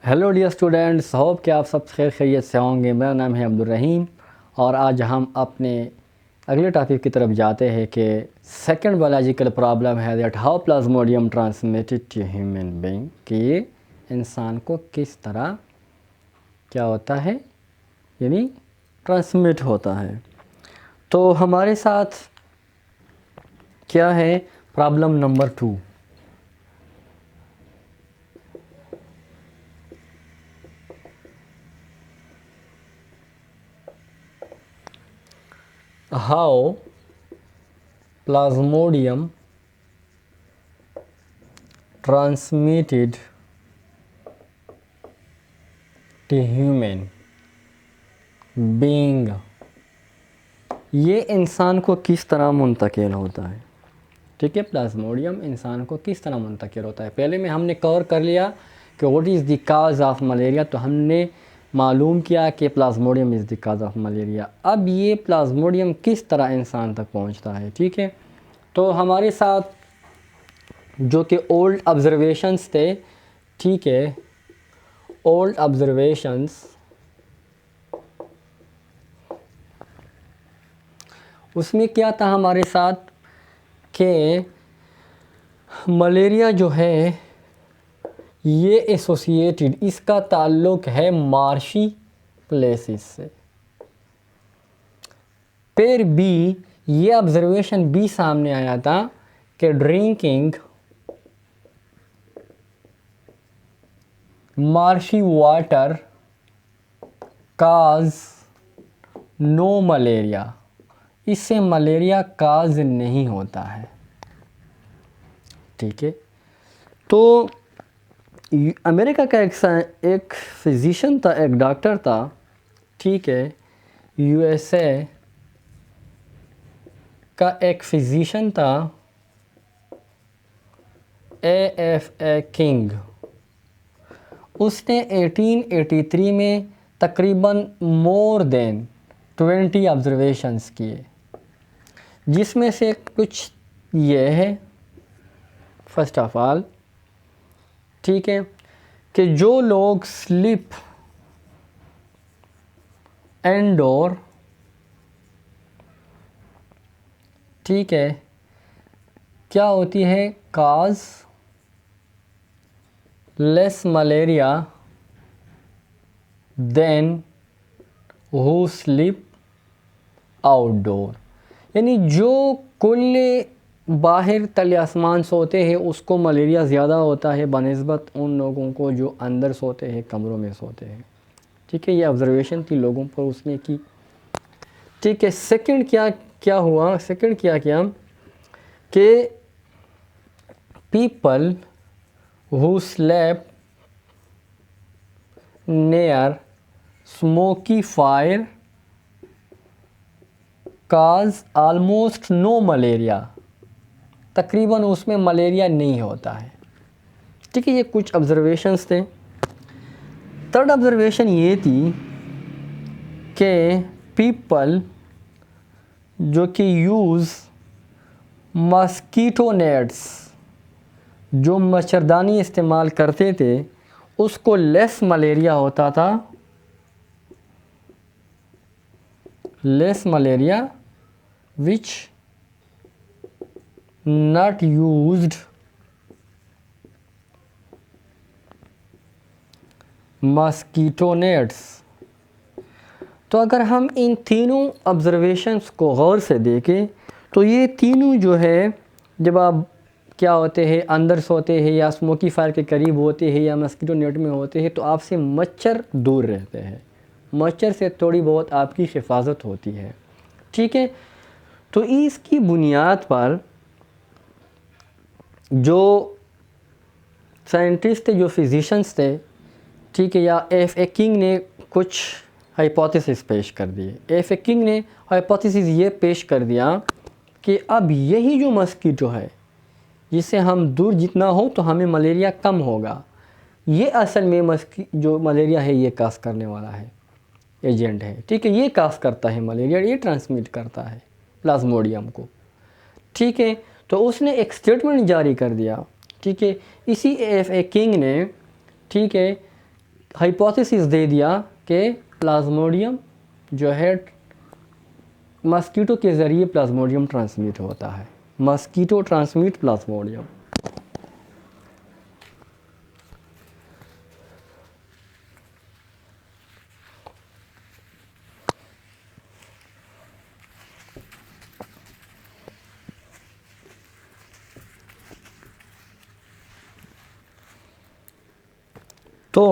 Hello dear students, hope कि आप सब खैर खैरियत से होंगे। मेरा नाम है अब्दुल रहीम और आज हम अपने अगले टॉपिक की तरफ जाते हैं कि सेकंड बायोलॉजिकल प्रॉब्लम है that how plasmodium transmitted to human being, कि ये इंसान को किस तरह क्या होता है, यानी ट्रांसमिट होता है। तो हमारे साथ क्या है problem number 2। How Plasmodium transmitted to human being, ये इंसान को किस तरह मुंतकिल होता है। ठीक है, प्लाज्मोडियम इंसान को किस तरह मुंतकिल होता है। पहले में हमने कवर कर लिया कि what is the cause of malaria, तो हमने मालूम किया कि Plasmodium is the cause of malaria. अब ये प्लाज्मोडियम किस तरह इंसान तक पहुंचता है। ठीक है, तो हमारे साथ जो कि ओल्ड ऑब्जर्वेशंस थे, ठीक है, ओल्ड ऑब्जर्वेशंस, उसमें क्या था हमारे साथ कि मलेरिया जो है ये एसोसिएटेड, इसका ताल्लुक़ है मार्शी प्लेसेस से। फिर भी ये ऑब्जर्वेशन भी सामने आया था कि ड्रिंकिंग मार्शी वाटर काज नो मलेरिया, इससे मलेरिया काज नहीं होता है। ठीक है, तो अमेरिका का एक फिजिशियन था, एक डॉक्टर था, ठीक है, यूएसए का एक फिजिशियन था, ए किंग। उसने 1883 में तकरीबन मोर देन 20 ऑब्जर्वेशंस किए, जिसमें से कुछ ये है। फर्स्ट ऑफ ऑल, ठीक है, कि जो लोग स्लीप इंडोर, ठीक है, क्या होती है cause less malaria than who sleep outdoor, यानी जो खुले बाहर तले आसमान सोते हैं उसको मलेरिया ज़्यादा होता है बनिस्बत उन लोगों को जो अंदर सोते हैं, कमरों में सोते हैं। ठीक है, ये ऑब्जर्वेशन थी लोगों पर उसने की। ठीक है, सेकंड क्या हुआ, सेकंड क्या किया कि people who slept near smoky fire cause almost no malaria, तकरीबन उसमें मलेरिया नहीं होता है। ठीक है, ये कुछ ऑब्जर्वेशंस थे। थर्ड ऑब्जर्वेशन ये थी कि पीपल जो कि यूज़ मस्कीटो नेट्स, जो मच्छरदानी इस्तेमाल करते थे, उसको लेस मलेरिया होता था, less malaria which not used mosquito nets. तो अगर हम इन तीनों ऑब्जर्वेशंस को गौर से देखें तो ये तीनों जो है, जब आप क्या होते हैं अंदर सोते हैं या स्मोकी फायर के करीब होते हैं या मस्कीटो नेट में होते हैं, तो आपसे मच्छर दूर रहते हैं, मच्छर से थोड़ी बहुत आपकी हिफाजत होती है। ठीक है, तो इसकी बुनियाद पर जो साइंटिस्ट थे, जो फिजिशियंस थे, ठीक है, या ए किंग ने कुछ हाइपोथेसिस पेश कर दिए। ए किंग ने हाइपोथेसिस ये पेश कर दिया कि अब यही जो मस्कीटो है, जिससे हम दूर जितना हो तो हमें मलेरिया कम होगा, ये असल में जो मलेरिया है ये काज करने वाला है, एजेंट है। ठीक है, ये काज करता है मलेरिया, ये ट्रांसमिट करता है प्लाज्मोडियम को। ठीक है, तो उसने एक स्टेटमेंट जारी कर दिया। ठीक है, इसी ए किंग ने, ठीक है, हाइपोथेसिस दे दिया कि प्लाज्मोडियम जो है मस्कीटो के ज़रिए प्लाज्मोडियम ट्रांसमिट होता है। Mosquito transmit Plasmodium. तो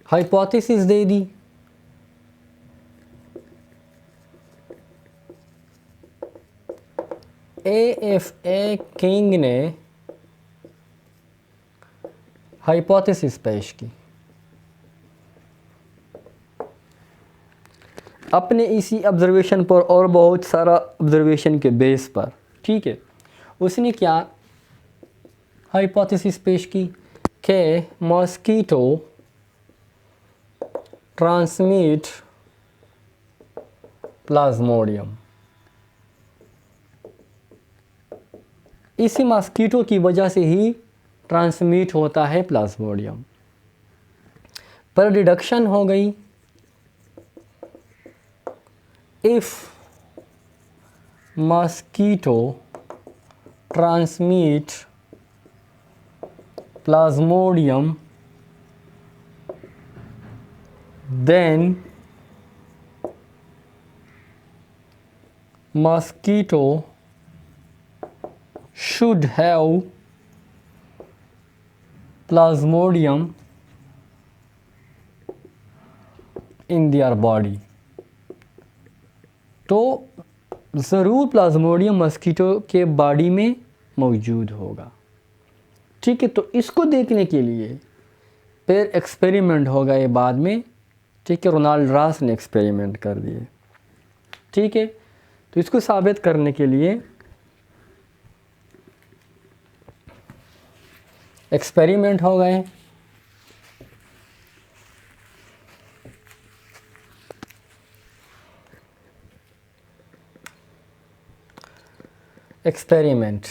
हाइपोथेसिस दे दी, AFA किंग ने हाइपोथेसिस पेश की अपने इसी ऑब्जर्वेशन पर और बहुत सारा ऑब्जर्वेशन के बेस पर। ठीक है, उसने क्या हाइपोथेसिस पेश की कि मॉस्कीटो ट्रांसमिट प्लाज्मोडियम। इसी मॉस्कीटो की वजह से ही ट्रांसमिट होता है प्लाज्मोडियम। पर डिडक्शन हो गई, if mosquito transmit Plasmodium then mosquito should have plasmodium in their body। तो ज़रूर प्लाज्मोडियम मस्कीटो के बॉडी में मौजूद होगा। ठीक है, तो इसको देखने के लिए फिर एक्सपेरिमेंट होगा ये बाद में। ठीक है, रोनाल्ड रॉस ने एक्सपेरिमेंट कर दिए। ठीक है, तो इसको साबित करने के लिए एक्सपेरिमेंट हो गए। एक्सपेरिमेंट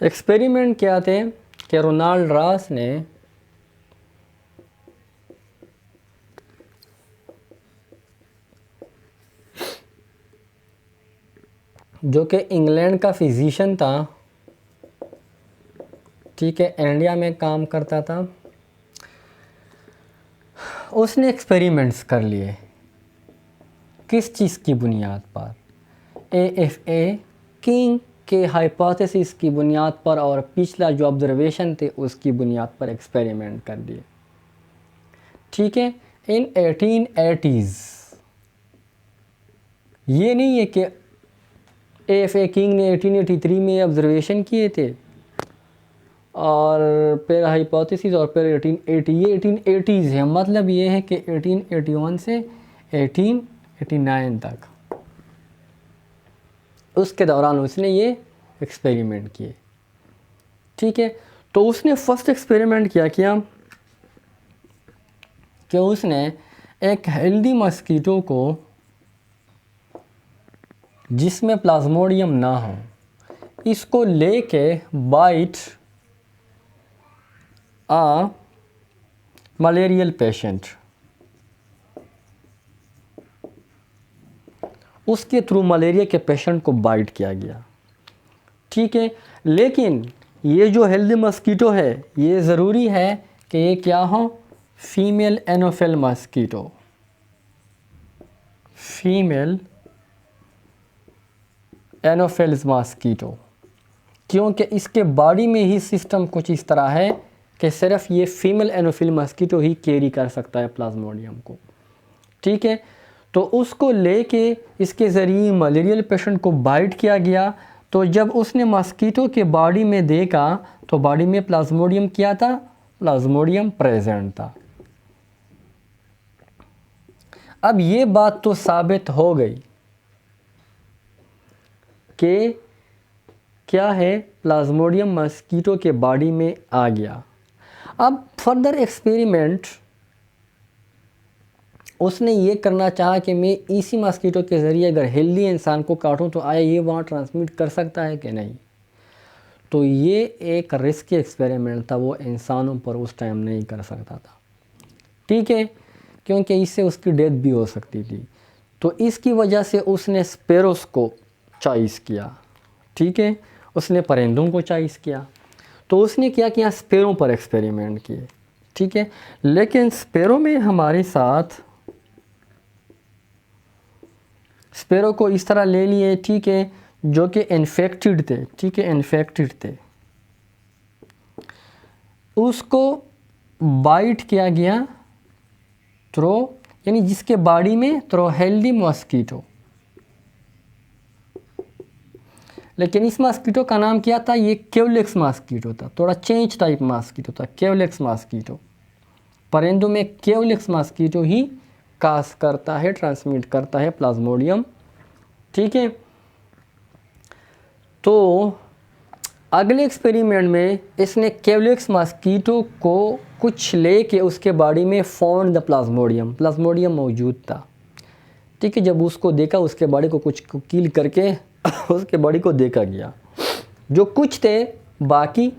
एक्सपेरिमेंट क्या थे कि रोनाल्ड रॉस ने जो कि इंग्लैंड का फिजिशियन था, ठीक है, इंडिया में काम करता था, उसने एक्सपेरिमेंट्स कर लिए। किस चीज़ की बुनियाद पर? AFA किंग के हाइपोथेसिस की बुनियाद पर और पिछला जो ऑब्जर्वेशन थे उसकी बुनियाद पर एक्सपेरिमेंट कर दिए। ठीक है, इन 1880s। ये नहीं है कि AFA किंग ने 1883 में ऑब्जर्वेशन किए थे और फिर हाइपोथेसिस और फिर 1880, ये 1880s है। मतलब ये है कि 1881 से 1889 तक उसके दौरान उसने ये एक्सपेरिमेंट किए। ठीक है, तो उसने फर्स्ट एक्सपेरिमेंट क्या किया कि उसने एक हेल्दी मस्कीटो को जिसमें प्लाज्मोडियम ना हो, इसको लेके बाइट आ मलेरियल पेशेंट, उसके थ्रू मलेरिया के पेशेंट को बाइट किया गया। ठीक है, लेकिन ये जो हेल्दी मस्कीटो है ये ज़रूरी है कि ये क्या हो? Female anopheles mosquito, female anopheles mosquito, क्योंकि इसके बॉडी में ही सिस्टम कुछ इस तरह है कि सिर्फ ये फीमेल एनोफिल मस्कीटो ही कैरी कर सकता है प्लाज्मोडियम को। ठीक है, तो उसको लेके इसके ज़रिए मलेरियल पेशेंट को बाइट किया गया। तो जब उसने मस्कीटो के बॉडी में देखा तो बॉडी में प्लाज्मोडियम क्या था? प्लाज्मोडियम प्रेजेंट था। अब ये बात तो साबित हो गई कि क्या है, प्लाज्मोडियम मस्कीटो के बॉडी में आ गया। अब फर्दर एक्सपेरिमेंट उसने ये करना चाहा कि मैं इसी मस्कीटो के ज़रिए अगर हेल्दी इंसान को काटूं तो आया ये वहाँ ट्रांसमिट कर सकता है कि नहीं। तो ये एक रिस्की एक्सपेरिमेंट था, वो इंसानों पर उस टाइम नहीं कर सकता था, ठीक है, क्योंकि इससे उसकी डेथ भी हो सकती थी। तो इसकी वजह से उसने स्पैरोस को चॉइस किया, ठीक है, उसने परिंदों को चॉइस किया। तो उसने क्या किया, स्पैरो पर एक्सपेरिमेंट किए, ठीक है। लेकिन स्पैरो में हमारे साथ स्पैरो को इस तरह ले लिए, ठीक है, जो कि इन्फेक्टेड थे, ठीक है, इन्फेक्टेड थे। उसको बाइट किया गया थ्रो, यानी जिसके बॉडी में थ्रो हेल्दी मॉस्किटो। लेकिन इस मॉस्किटो का नाम क्या था, ये क्यूलेक्स मॉस्किटो था, थोड़ा चेंज टाइप मॉस्किटो था, क्यूलेक्स मॉस्किटो। परिंदों में क्यूलेक्स मॉस्किटो ही कास करता है, ट्रांसमिट करता है प्लाज्मोडियम, ठीक है। तो अगले एक्सपेरिमेंट में इसने क्यूलेक्स मॉस्किटो को कुछ लेके उसके बॉडी में फाउंड द प्लाज्मोडियम, प्लाज्मोडियम मौजूद था, ठीक है। जब उसको देखा, उसके बॉडी को कुछ किल करके उसके बॉडी को देखा गया, जो कुछ थे बाकी,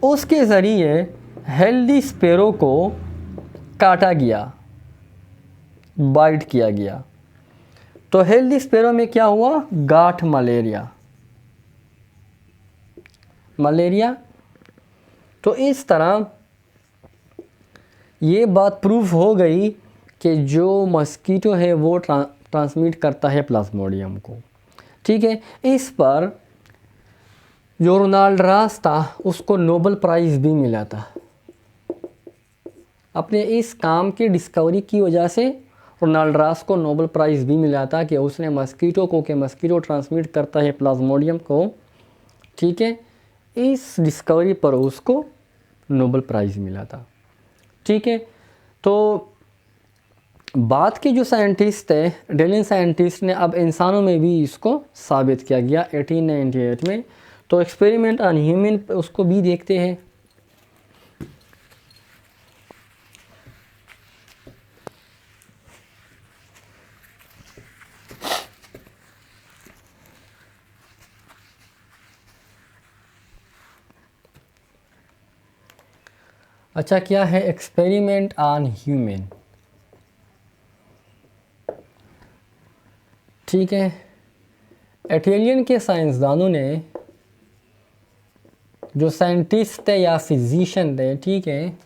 उसके ज़रिए हेल्दी स्पैरो को काटा गया, बाइट किया गया। तो हेल्दी स्पैरो में क्या हुआ, गांठ मलेरिया, मलेरिया। तो इस तरह ये बात प्रूफ हो गई कि जो मस्कीटो है वो ट्रांसमिट करता है प्लाज्मोडियम को, ठीक है। इस पर जो रोनाल्ड रॉस था उसको नोबेल प्राइज़ भी मिला था। अपने इस काम की डिस्कवरी की वजह से रोनाल्ड रॉस को नोबेल प्राइज़ भी मिला था कि उसने मस्कीटो को, कि मस्कीटो ट्रांसमिट करता है प्लाज्मोडियम को, ठीक है, इस डिस्कवरी पर उसको नोबेल प्राइज़ मिला था, ठीक है। तो बाद के जो साइंटिस्ट थे, डेलिन साइंटिस्ट ने अब इंसानों में भी इसको साबित किया गया 1898 में। तो एक्सपेरिमेंट ऑन ह्यूमन उसको भी देखते हैं। अच्छा, क्या है एक्सपेरिमेंट ऑन ह्यूमन, ठीक है। इटालियन के साइंसदानों ने, जो साइंटिस्ट थे या फिजिशियन थे, ठीक है,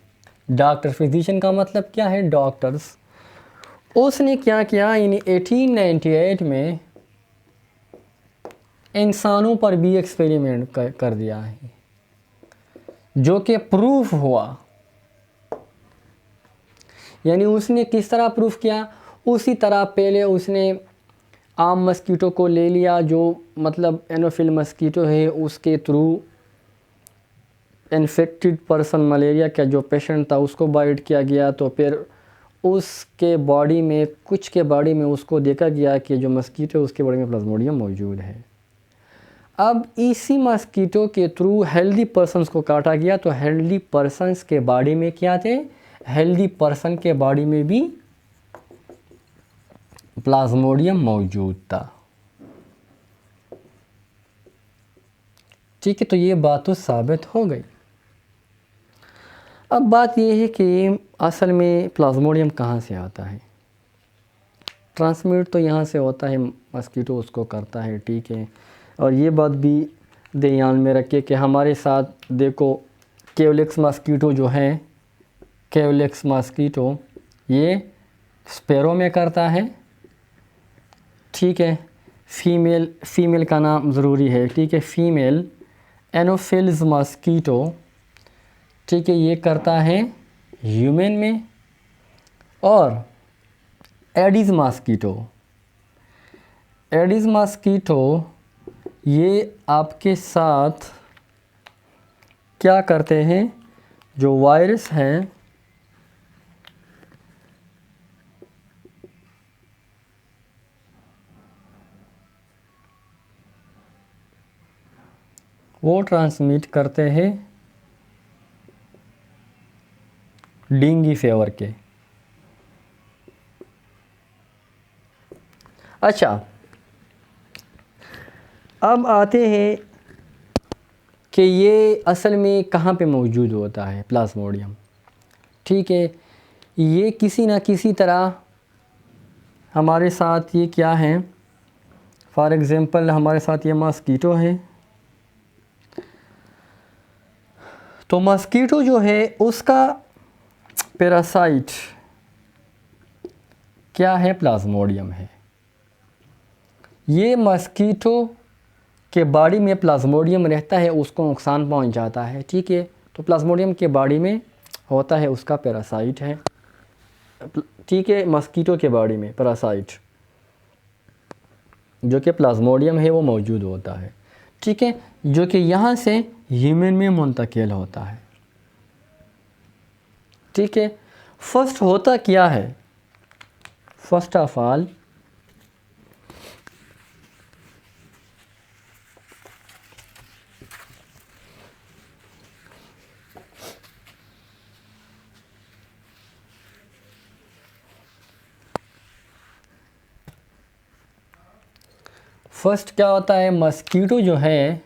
डॉक्टर, फिजिशियन का मतलब क्या है, डॉक्टर्स, उसने क्या किया, इन 1898 में इंसानों पर भी एक्सपेरिमेंट कर दिया है, जो कि प्रूफ हुआ। यानी उसने किस तरह प्रूफ किया, उसी तरह पहले उसने आम मस्कीटो को ले लिया, जो मतलब एनोफिल मस्कीटो है, उसके थ्रू इन्फेक्टेड पर्सन, मलेरिया का जो पेशेंट था उसको बाइट किया गया। तो फिर उसके बॉडी में, कुछ के बॉडी में उसको देखा गया कि जो मस्कीटो है उसके बॉडी में प्लाज्मोडियम मौजूद है। अब इसी मस्कीटो के थ्रू हेल्दी पर्सन्स को काटा गया, तो हेल्दी पर्सन्स के बॉडी में क्या थे, हेल्दी पर्सन के बॉडी में भी प्लाज्मोडियम मौजूद था, ठीक है। तो ये बात तो साबित हो गई। अब बात ये है कि असल में प्लाज्मोडियम कहाँ से आता है। ट्रांसमिट तो यहाँ से होता है, मस्कीटो उसको करता है, ठीक है। और ये बात भी ध्यान में रखिए कि हमारे साथ देखो क्यूलेक्स मस्कीटो जो है, क्यूलेक्स मस्कीटो ये स्पैरो में करता है, ठीक है। फीमेल का नाम ज़रूरी है, ठीक है, फीमेल एनोफिल्स मस्कीटो, ठीक है, ये करता है ह्यूमन में। और एडिस मस्कीटो, एडिस मस्कीटो ये आपके साथ क्या करते हैं, जो वायरस हैं वो ट्रांसमिट करते हैं डेंगू फीवर के, अच्छा, अब आते हैं कि ये असल में कहाँ पे मौजूद होता है प्लाज्मोडियम। ठीक है, ये किसी ना किसी तरह हमारे साथ ये क्या है, फॉर एग्ज़ाम्पल हमारे साथ ये मॉस्कीटो है, तो मॉस्कीटो जो है उसका पैरासाइट क्या है, प्लाज्मोडियम है। ये मॉस्कीटो के बॉडी में प्लाज्मोडियम रहता है, उसको नुकसान पहुंच जाता है। ठीक है, तो प्लाज्मोडियम के बॉडी में होता है, उसका पैरासाइट है। ठीक है, मॉस्कीटो के बॉडी में पैरासाइट जो कि प्लाज्मोडियम है वो मौजूद होता है। ठीक है, जो कि यहाँ से ह्यूमन में मुंतकिल होता है। ठीक है, फर्स्ट होता क्या है, फर्स्ट ऑफ ऑल फर्स्ट क्या होता है, मस्कीटो जो है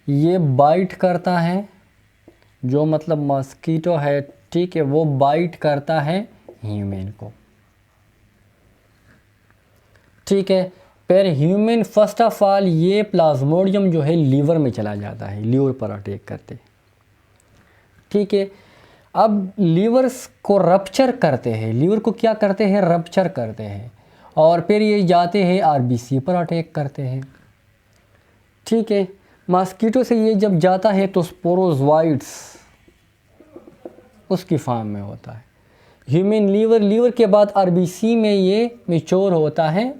ये बाइट करता है, जो मतलब मस्कीटो है, ठीक है, वो बाइट करता है ह्यूमन को। ठीक है, फिर ह्यूमन फर्स्ट ऑफ ऑल ये प्लाज्मोडियम जो है लीवर में चला जाता है, लीवर पर अटैक करते। ठीक है, अब लीवर को रप्चर करते हैं, लीवर को क्या करते हैं, रप्चर करते हैं, और फिर ये जाते हैं आरबीसी पर अटैक करते हैं। ठीक है, मॉस्कीटो से ये जब जाता है तो स्पोरोजोइट्स उसकी फॉर्म में होता है। ह्यूमन लीवर के बाद आरबीसी में ये मैच्योर होता है।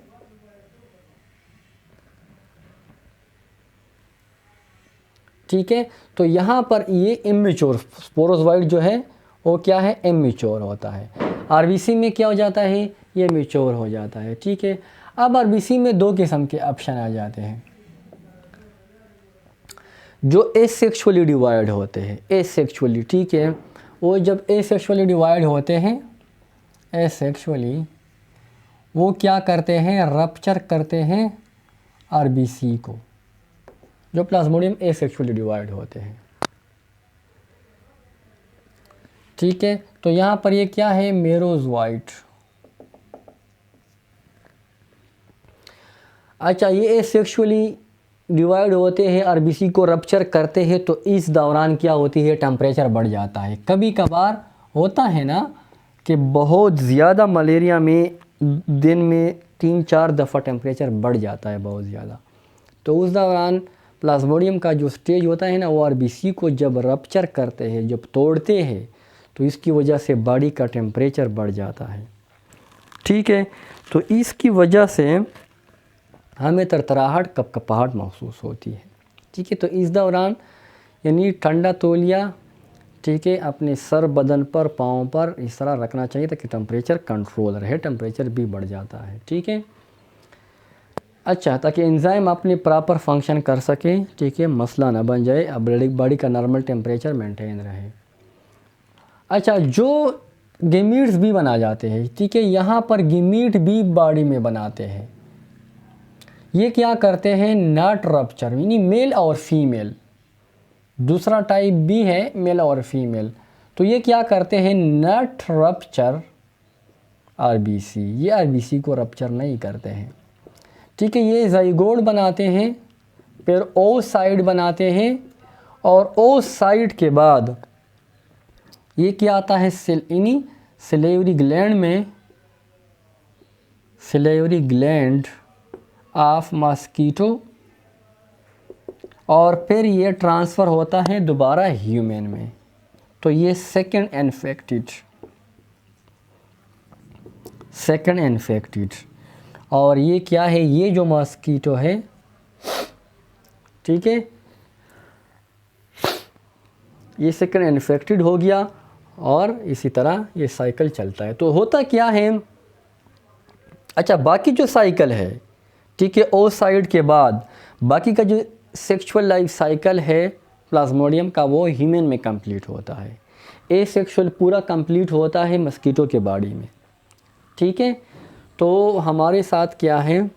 ठीक है, तो यहाँ पर ये इमेच्योर स्पोरोजोइट जो है वो क्या है, इमेच्योर होता है। आरबीसी में क्या हो जाता है, ये मैच्योर हो जाता है। ठीक है, अब आरबीसी में दो किस्म के ऑप्शन आ जाते हैं, जो एसेक्सुअली डिवाइड होते हैं, एसेक्सुअली। ठीक है, वो जब एसेक्सुअली डिवाइड होते हैं, एसेक्सुअली वो क्या करते हैं, रप्चर करते हैं आरबीसी को, जो प्लाज्मोडियम एसेक्सुअली डिवाइड होते हैं। ठीक है, तो यहाँ पर ये क्या है, मेरोजोइट। अच्छा, ये एसेक्सुअली डिवाइड होते हैं, आरबीसी को रप्चर करते हैं, तो इस दौरान क्या होती है, टेम्परेचर बढ़ जाता है। कभी कभार होता है ना कि बहुत ज़्यादा मलेरिया में दिन में 3-4 दफ़ा टेम्परेचर बढ़ जाता है, बहुत ज़्यादा। तो उस दौरान प्लाज्मोडियम का जो स्टेज होता है ना, वो आरबीसी को जब रप्चर करते हैं, जब तोड़ते हैं, तो इसकी वजह से बॉडी का टेम्परेचर बढ़ जाता है। ठीक है, तो इसकी वजह से हमें तरतराहट, कपकपाहट महसूस होती है। ठीक है, तो इस दौरान यानी ठंडा तौलिया, ठीक है, अपने सर, बदन पर, पाँव पर इस तरह रखना चाहिए ताकि टेम्परेचर कंट्रोल रहे, टेम्परेचर भी बढ़ जाता है। ठीक है, अच्छा, ताकि एंजाइम अपने प्रॉपर फंक्शन कर सके। ठीक है, मसला ना बन जाए, अब बॉडी का नॉर्मल टेम्परेचर मेंटेन रहे। अच्छा, जो गेमीट्स भी बना जाते हैं, ठीक है, यहाँ पर गेमीट भी बॉडी में बनाते हैं। ये क्या करते हैं, नॉट रप्चर, यानी मेल और फीमेल, दूसरा टाइप भी है मेल और फीमेल। तो ये क्या करते हैं, नॉट रप्चर आरबीसी, ये आरबीसी को रप्चर नहीं करते हैं। ठीक है, ये ज़ाइगोट बनाते हैं, फिर ओ साइड बनाते हैं, और ओ साइड के बाद ये क्या आता है, इन्हीं सिलेवरी ग्लैंड में, सिलेवरी ग्लैंड ऑफ मॉस्कीटो, और फिर ये ट्रांसफ़र होता है दोबारा ह्यूमन में। तो ये सेकंड इन्फेक्टेड, और ये क्या है, ये जो मॉस्कीटो है, ठीक है, ये सेकंड इन्फेक्टेड हो गया, और इसी तरह ये साइकिल चलता है। तो होता क्या है, अच्छा, बाकी जो साइकिल है, ठीक है, ओ साइड के बाद बाकी का जो सेक्सुअल लाइफ साइकिल है प्लाज्मोडियम का, वो ह्यूमन में कंप्लीट होता है। ए सेक्सुअल पूरा कंप्लीट होता है मस्कीटो के बॉडी में। ठीक है, तो हमारे साथ क्या है,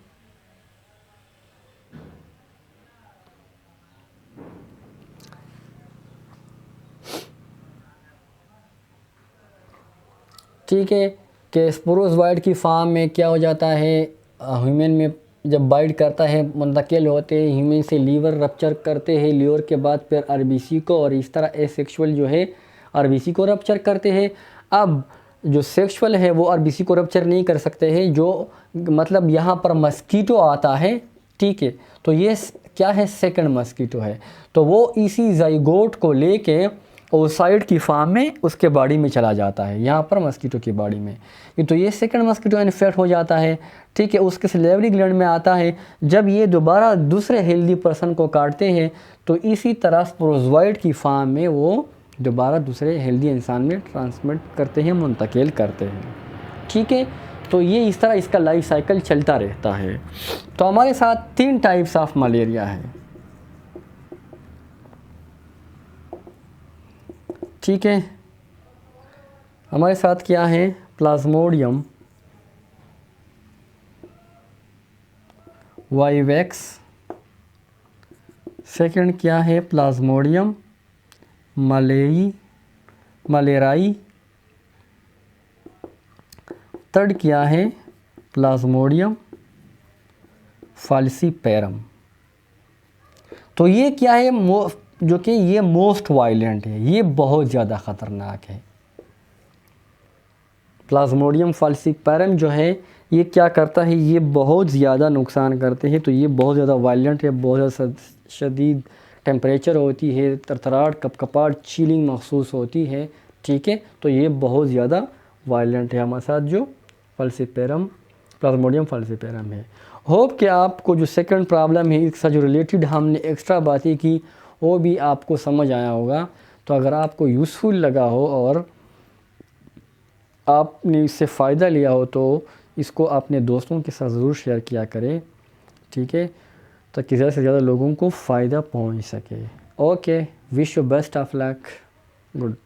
ठीक है, कि स्पोरोज़ोइट की फॉर्म में क्या हो जाता है, ह्यूमन में जब बाइट करता है मुंतकिल होते हैं, ह्यूमन से लीवर रप्चर करते हैं, लीवर के बाद फिर आरबीसी को, और इस तरह एसेक्सुअल जो है आरबीसी को रप्चर करते हैं। अब जो सेक्सुअल है वो आरबीसी को रप्चर नहीं कर सकते हैं, जो मतलब यहाँ पर मस्कीटो आता है, ठीक है, तो ये क्या है, सेकंड मस्कीटो है, तो वो इसी जाइगोट को लेके ओसाइड की फार्म में उसके बॉडी में चला जाता है, यहाँ पर मस्कीटो की बॉडी में, तो ये सेकंड मस्कीटो इन्फेक्ट हो जाता है, ठीक है, उसके सलेवरी ग्लैंड में आता है। जब ये दोबारा दूसरे हेल्दी पर्सन को काटते हैं तो इसी तरह स्पोरोज़ोइट की फार्म में वो दोबारा दूसरे हेल्दी इंसान में ट्रांसमिट करते हैं, मुंतकिल करते हैं, ठीक है। तो ये इस तरह इसका लाइफ साइकिल चलता रहता है। तो हमारे साथ 3 टाइप्स ऑफ मलेरिया है, ठीक है। हमारे साथ क्या है, प्लाज्मोडियम वाइवेक्स, सेकंड क्या है, प्लाज्मोडियम मलेराई, थर्ड क्या है, प्लाज्मोडियम फाल्सीपेरम। तो ये क्या है, जो कि ये मोस्ट वायलेंट है, ये बहुत ज़्यादा ख़तरनाक है। प्लाज्मोडियम फाल्सीपेरम जो है ये क्या करता है, ये बहुत ज़्यादा नुकसान करते हैं, तो ये बहुत ज़्यादा वायलेंट है, बहुत ज़्यादा शदीद टेम्परेचर होती है, तरतराहट, कपकपाहट, चीलिंग महसूस होती है, ठीक है, तो ये बहुत ज़्यादा वायलेंट है हमारे साथ जो फाल्सीपेरम, प्लाज्मोडियम फाल्सीपेरम है। होप कि आपको जो सेकंड प्रॉब्लम है इसका जो रिलेटेड हमने एक्स्ट्रा बातें की वो भी आपको समझ आया होगा। तो अगर आपको यूज़फुल लगा हो और आपने इससे फ़ायदा लिया हो तो इसको अपने दोस्तों के साथ ज़रूर शेयर किया करें, ठीक है, ताकि ज़्यादा से ज़्यादा लोगों को फ़ायदा पहुंच सके। Okay, wish you best of luck, good.